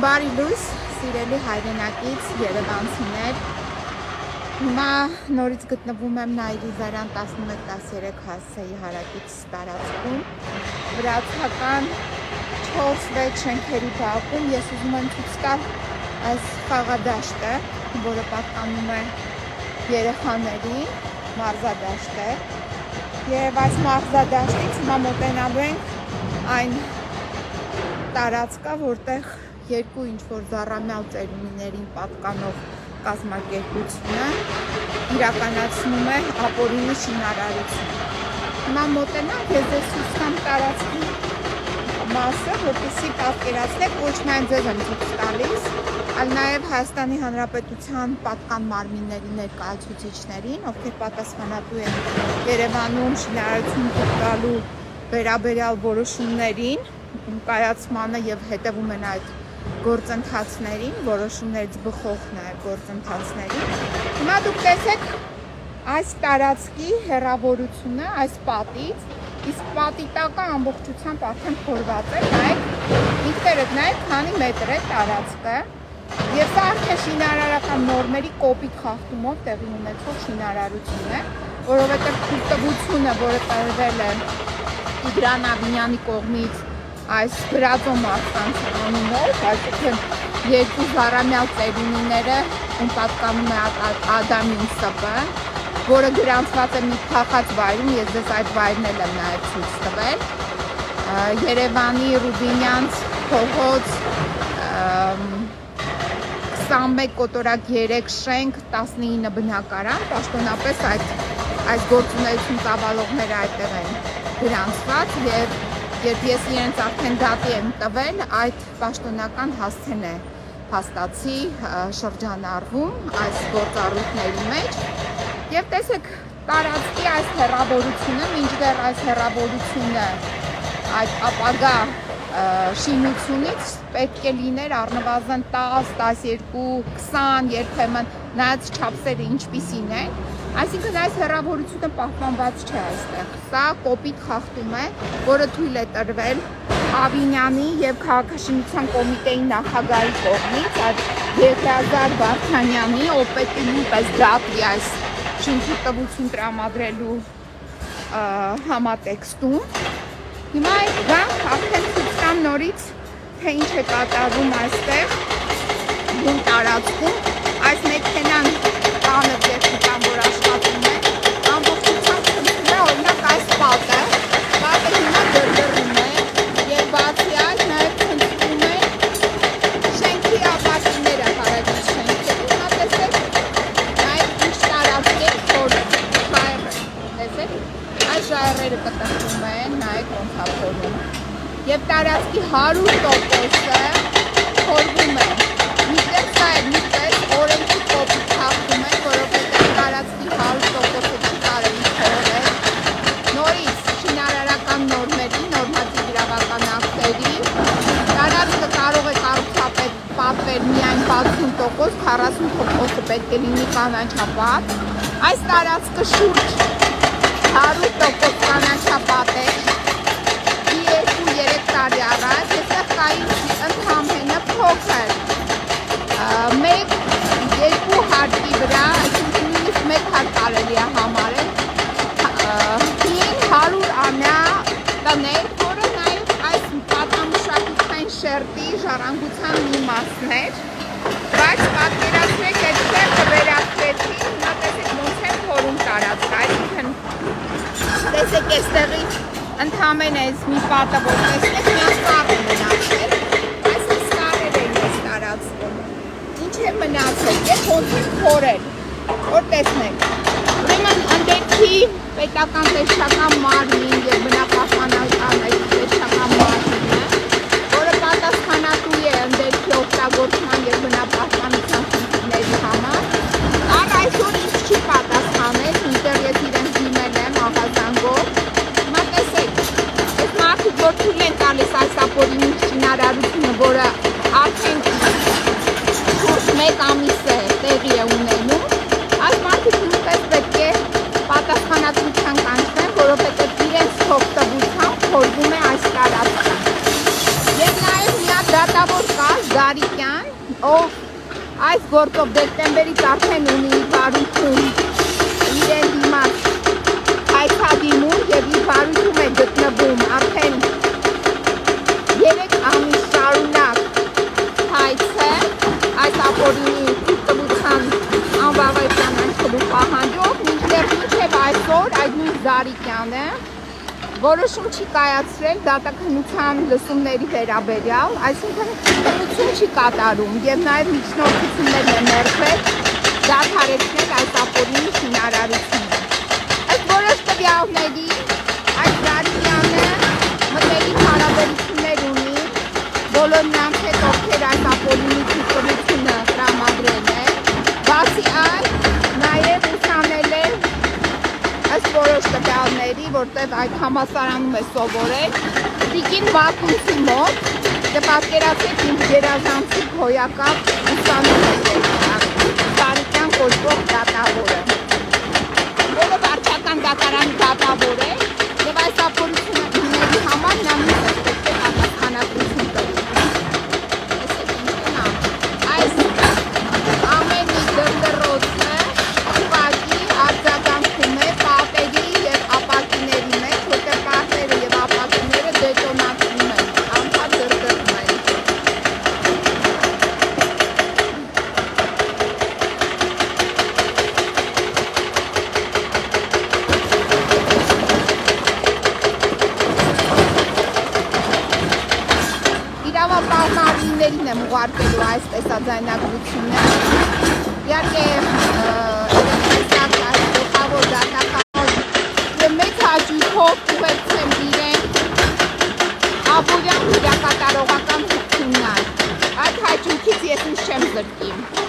Բարի լույս, սիրելի հայրենակից երևանցիներ, հիմա նորից գտնվում եմ Նայիրիզարյան 11-13 հասցեի հարակից տարածքում, վրացական 4-6 շենքերի բակում ես ուզում եմ ցույց տալ այս խաղադաշտը, որը պատկանում է երեխաներին, մարզադաշտ է, եւ այս մարզադաշտից հիմա մոտենալու ենք այն տարածքը, որտեղ երկու ինչ-որ զառամյալ ծերունիներին պատկանող կազմակերպությունը իրականացնում է ապօրինի շինարարություն։ Հիմա մոտենանք, ես ձեզ ցույց տամ տարածքի մասը, որպեսզի պատկերացնեք, ոչ միայն ձեզ եմ ցույց տալիս, այլ նաև Հայաստանի Հանրապետության պատկան մարմինների ներկայացուցիչներին, ովքեր պատասխանատու են Երևանում շինարարություն տալու վերաբերյալ որոշումներին, կայացմանը եւ հետևում են այդ գործընթացներին, որոշումներից բխող նաև գործընթացներին։ Հիմա դուք տեսեք այս տարածքի հեռավորությունը այս պատից, իսկ պատի տակը ամբողջությամբ արդեն փորված է, նայեք, ինքներդ նայեք, քանի մետր է տարածքը, եւ սա արդեն շինարարական նորմերի կոպիտ խախտումով տեղի ունեցող շինարարություն է, որովհետեւ թույլտվությունը, որը տրվել է Տիգրան Ավինյանի կողմից այս գրածո մարդկանց անունով, այսինքն երկու զառամյալ ծերունիները, ում պատկանում է Ադամին ՍՊ, որը գրանցված է մի փախած վայրում, ես ձեզ այդ վայրն եմ նաև ցույց տվել, Երևանի Ռուբինյանց փողոց 21 կոտորակ 3 շենք 19 բնակարան, պաշտոնապես այս գործունեություն ծավալողները այդտեղ են գրանցված եւ երբ ես իրենց արդեն դատի եմ տվել, այդ պաշտոնական հասցեն է փաստացի շրջանառվում այս գործառույթների մեջ եւ տեսեք տարածքի այս հեռավորությունը, մինչդեռ այս հեռավորությունը այդ ապագա շինությունից պետք է լիներ առնվազն 10, 12, 20 երբեմն նայած չափսերը ինչպիսին են, այսինքն այս հեռավորությունը պահպանված չէ այստեղ, սա կոպիտ խախտում է, որը թույլ է տրվել Ավինյանի եւ քաղաքաշինության կոմիտեի նախագահի կողմից, այդ Եղիազար Վարդանյանի, ով պետք է նույնպես դատվի այս շինքի տվություն տրամադրելու համատեքստում։ Հիմա գանք արդեն ցույց տամ նորից, թե ինչ է կատարվում այստեղ բուն տարածքում, այս մեքենան տանը տեխնիկան, որ աշխատում է, ամբողջությամբ խնդրում է, օրինակ այս պատը հիմա դրդռում է եւ բացի այդ նաեւ խնդրում է շենքի ապակիները հարակից շենքերի, հիմա տեսեք նաեւ ինչ տարածք է, որ ժայռ տեսեք, այս ժայռերը կտրվում են, նայեք ոնց է փորում եւ տարածքի 100%-ը փորվում է, մինչդեռ սա է նույնպես օրենքի կոպիտ խախտում է, որովհետեւ տարածքի 100%-ը չի կարելի փորել, նորից շինարարական նորմերի, նորմատիվ իրավական ակտերի, տարածքը կարող է կառուցապատվել միայն 60%, 40%-ը պետք է լինի կանաչապատ, այս տարածքը շուրջ 100% կանաչապատ է, 2-3 տարի առաջ, այստեղ կային ընդհանրապես փոքր մեկ-երկու հարկի վրա, այսինքն նույնիսկ մեկ հարկ կարելի է համարել, 100-ամյա տներ, որը նաև այս պատմամշակութային շերտի ժառանգության մի մասն էր, բայց պատկերացրեք այդ շերտը վերածվեցին, հիմա տեսեք ոնց են փորում տարածքը, այսինքն տեսեք այստեղից ընդհանրապես մի պատը, որ տեսնեք, միան սառ է մնացել, այսինքն սառեր են այս տարածքում, ինչ է մնացել, և ոնց են փորել, որ տեսնեք, ուրեմն ընդերքի պետական տեսչական մարմին և բնապահպանական տեսչական մարմինը, որը պատասխանատու է ընդերքի օգտագործման և բնապահպանության խնդիրների համար, առ այսօր ինչ չի պատասխանել, մինչդեռ ես իրենց դիմել եմ աղազանգով, որ թույլ են տալիս այս ապօրինի շինարարությունը, որը արդեն շուրջ 1 ամիս է տեղի է ունենում, այս մարդիկ նույնպես պետք է պատասխանատվության կանչվեն, որովհետև իրենց Զարիկյան, ով այս գործով դեկտեմբերից արդեն ունի իր վարույթում իրեն դիմաց հայցադիմում և իր վարույթում է գտնվում արդեն 3 ամիս շարունակ հայցը այս ապօրինի թույլտվության անվավայրականանքելու պահանջով, մինչև այսօր այդ նույն Զարիկյանը որոշում չի կայացրել դատաքննության լսումների վերաբերյալ, այսինքն քննություն չի կատարում և նաև միջնորդություններ է ներվել դադարեցնել այս ապօրինի շինարարությունը։ Ըստ որոշ տվյալների այս Զարիկյանը մտերիմ հարաբերություններ ունի բոլոր նրանց հետ, ովքեր այս ապօրինի թույլտվությունը տրամադրել են, բացի այդ նաև ուսանել է ըստ որոշ տվյալների, որտեղ այդ համալսարանում է սովորել, տիկին Վակունցի մոտ, և պատկերացրեք ինչ գերազանցիկ հոյակապ ուսանում է Զարիկյան կոչվող դատավորը, որը վարչական դատարանի դատավոր է, և այս ապօրինների համար նա նույնպես պետք է պատասխանատվություն կրի։ Այս ամենի դրդռոցը ուղղակի արձագանքում է պատերի և ապակիների մեջ, որտեղ պատերը և ապակիները դետոնացնում են, անցած դրդռում են։ Իրավապահպաններին եմ ուղարկելու այս տեսաձայնագրությունը։ Իհարկե երեքտեսակ այս գլխավոր դատախազով և մեծ հաճույքով ուղեկցեմ իրեն ապօրյան դերակատարողական հնարք։ Այդ հաճույքից ես ինձ չեմ զրկի։